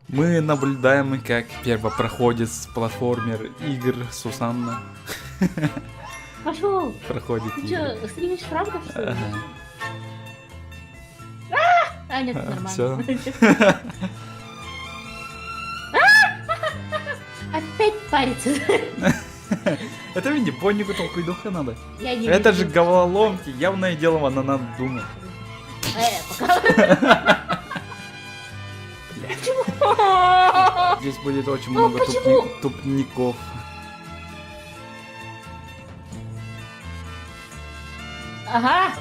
Мы наблюдаем, как первопроходец платформер игр Сусанна Пошел! проходит Ты игры. что, стримишь франков, что ли? Ага. А, нет, нормально. всё. Опять парится. Это мне понику толку и духа надо. Я не Это же вижу. головоломки, явное дело, она надо думать. Пока. Здесь будет очень Ну, много почему? тупников. Ага.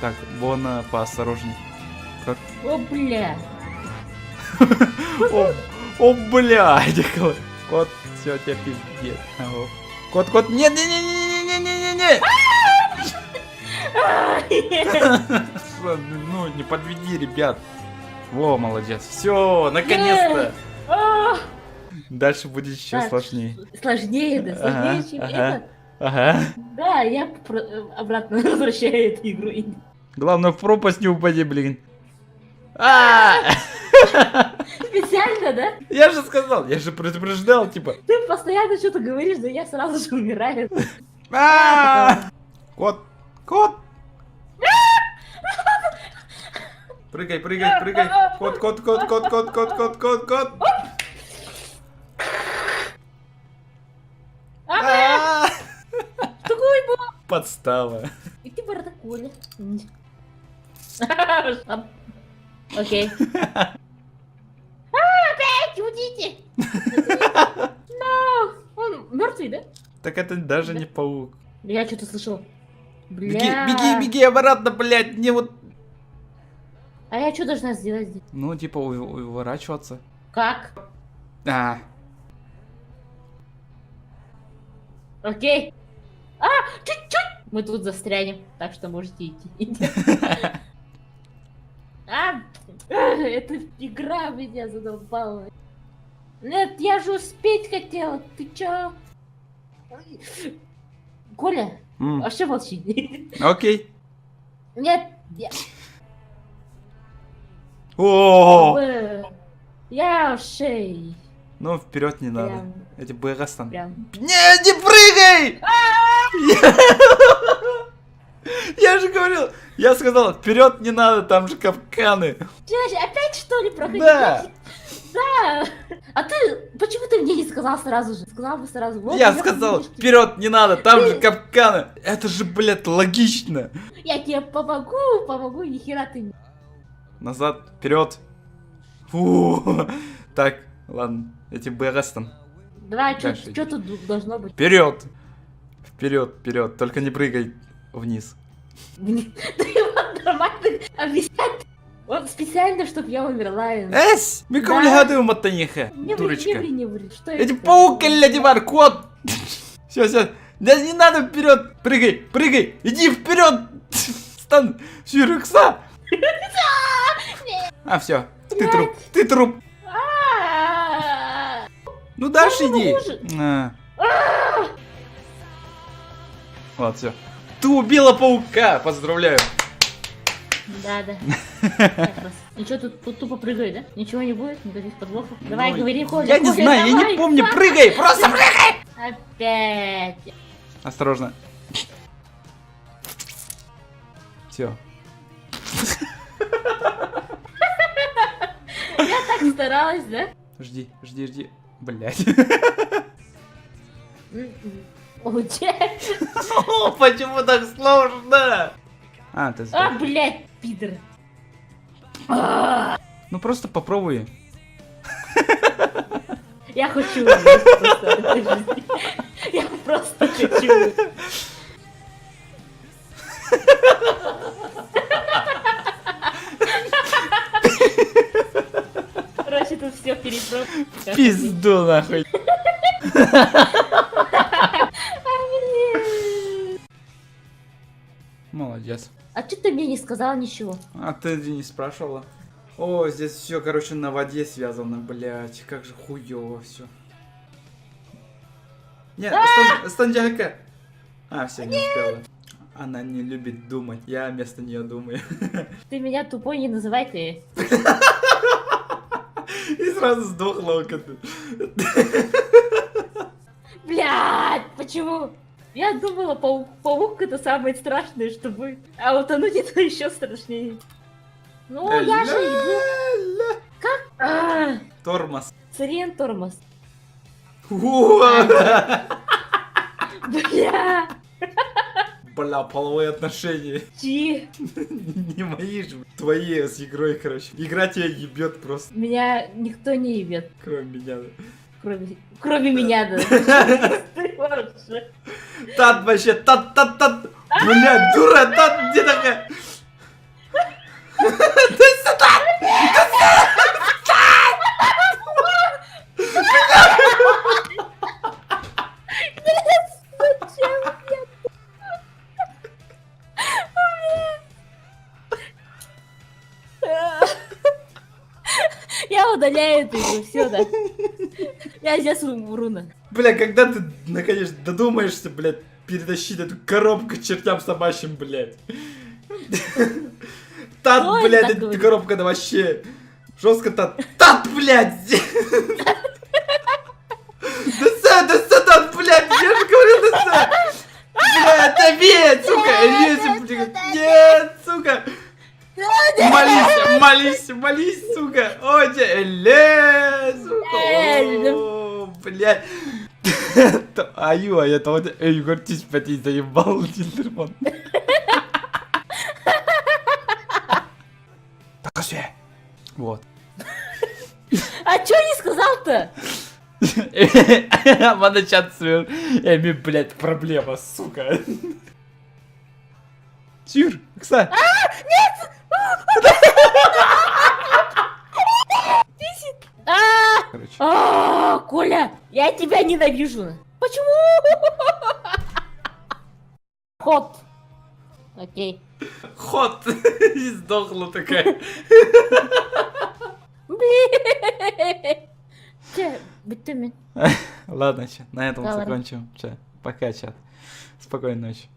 Так, Бона, поосторожней. О, бля. О, блядь, кот, все, тебя пиздец. Ого. Кот, нет, не. Ну, не подведи, ребят. Во, молодец. Все, наконец-то. А, Дальше будет еще Так, сложнее. Сложнее, да, сложнее, чем это. Ага. Да, я обратно возвращаю эту игру. Главное, в пропасть не упади, блин. А! Специально, да? Я же сказал, я же предупреждал, типа. Ты постоянно что-то говоришь, да я сразу же умираю. А! Кот. Прыгай. Кот. А! Такой был. Подстава. И ты бардакуля. Окей. Опять уйдите! Но! Он мертвый, да? Так это даже не паук. Я что-то слышал. Бля. Беги обратно, блядь, не вот. А я что должна сделать здесь? Ну, типа, уворачиваться. Как? А, Окей. А, чуть-чуть. Мы тут застрянем, так что можете идти. А, эта игра меня задолбала. Нет, я же успеть хотела. Ты чё? Коля, а что молчи? окей. Нет, О, я шей. ну вперед не надо. Прям. Эти Бэгастон. Прям. Не прыгай! Я же говорил, я сказал, вперед не надо, там же капканы. Дядя, опять что ли проходить? Да. Да. А ты, почему ты мне не сказал сразу же? Сказал бы сразу. Вот, Я я сказал, подумала, что вперед не надо, там же капканы. Это же, блядь, логично. Я тебе помогу, ни хера ты не. Назад, вперед. Фу. Так, ладно, эти Бэгастон. Давай, Дальше что тут должно быть? Вперед! Вперед! Только не прыгай вниз. Ты вот нормально объяснять. Он специально, чтобы я умерла. Эс! Миком Да. гадаю матаниха, Не дурочка. ври. Что Эти это? паук, Дивар, кот! Все. Да не надо вперед! Прыгай! Иди вперед! Стан! Сюрекса! А, все. Ты труп. А-а-а. Ну дальше Ну, иди. хуже. Вот, все. Ты убила паука! Поздравляю. Да. Так, раз. Ничего, тут тупо прыгай, да? Ничего не будет? Никаких подвохов? Давай, Ну, говори, Коля. Я не Коля, знаю, я давай. не помню. Прыгай! Просто прыгай! Опять. Осторожно. Все. Я так старалась, да? Жди. Блять. Почему так сложно? А, ты А, сдох. блядь, пидор. Ну просто попробуй. Я хочу умереть просто от этой жизни. Я просто хочу. Короче, тут все перепро. Пизду нахуй. Молодец. А что ты мне не сказал ничего? А ты не спрашивала? О, здесь все, короче, на воде связано, блять. Как же хуёво все. Нет, Станджака. А, все, не успела. Она не любит думать, я вместо нее думаю. Ты меня тупой не называй ты. И сразу сдохла вот это. Блядь, почему? Я думала, паук это самое страшное, что будет. А утонуть это еще страшнее. Ну, я же иду. А, Тормоз. Сирен тормоз. Уа! Бля. Бля, половые отношения. Чи. Не мои же, твои с игрой, короче. Игра тебя ебет просто, Меня никто не ебет. кроме меня. Кроме меня, да. Ты вообще. Тат вообще, тат. Бля, дура, тат, где такая? Ты сюда! Зачем? Я удаляю эту игру, все, да. Я здесь умру. Бля, когда ты наконец додумаешься, блядь, перетащить эту коробку к чертям собачьим, блядь. Тат, Ой, блядь, так эта говорит. коробка-то вообще жестко тат, блядь. Да тат, блядь, я же говорил, да. Блядь, да нет, сука, нет, сука. Молись, сука. Ой, сука. О, блядь. Аю, а я то вот Егор Тиспати заебал Тиндерман. Покажи. Вот. А чё не сказал-то? Надо чат свер. Эми, блядь, проблема, сука. Сюр, кстати. Короче. Коля, я тебя ненавижу. Почему? Ход. Окей. Ход. И сдохла такая. Че, битумен. Ладно, чат, на этом Да ладно. закончим. Чат. Пока, чат. Спокойной ночи.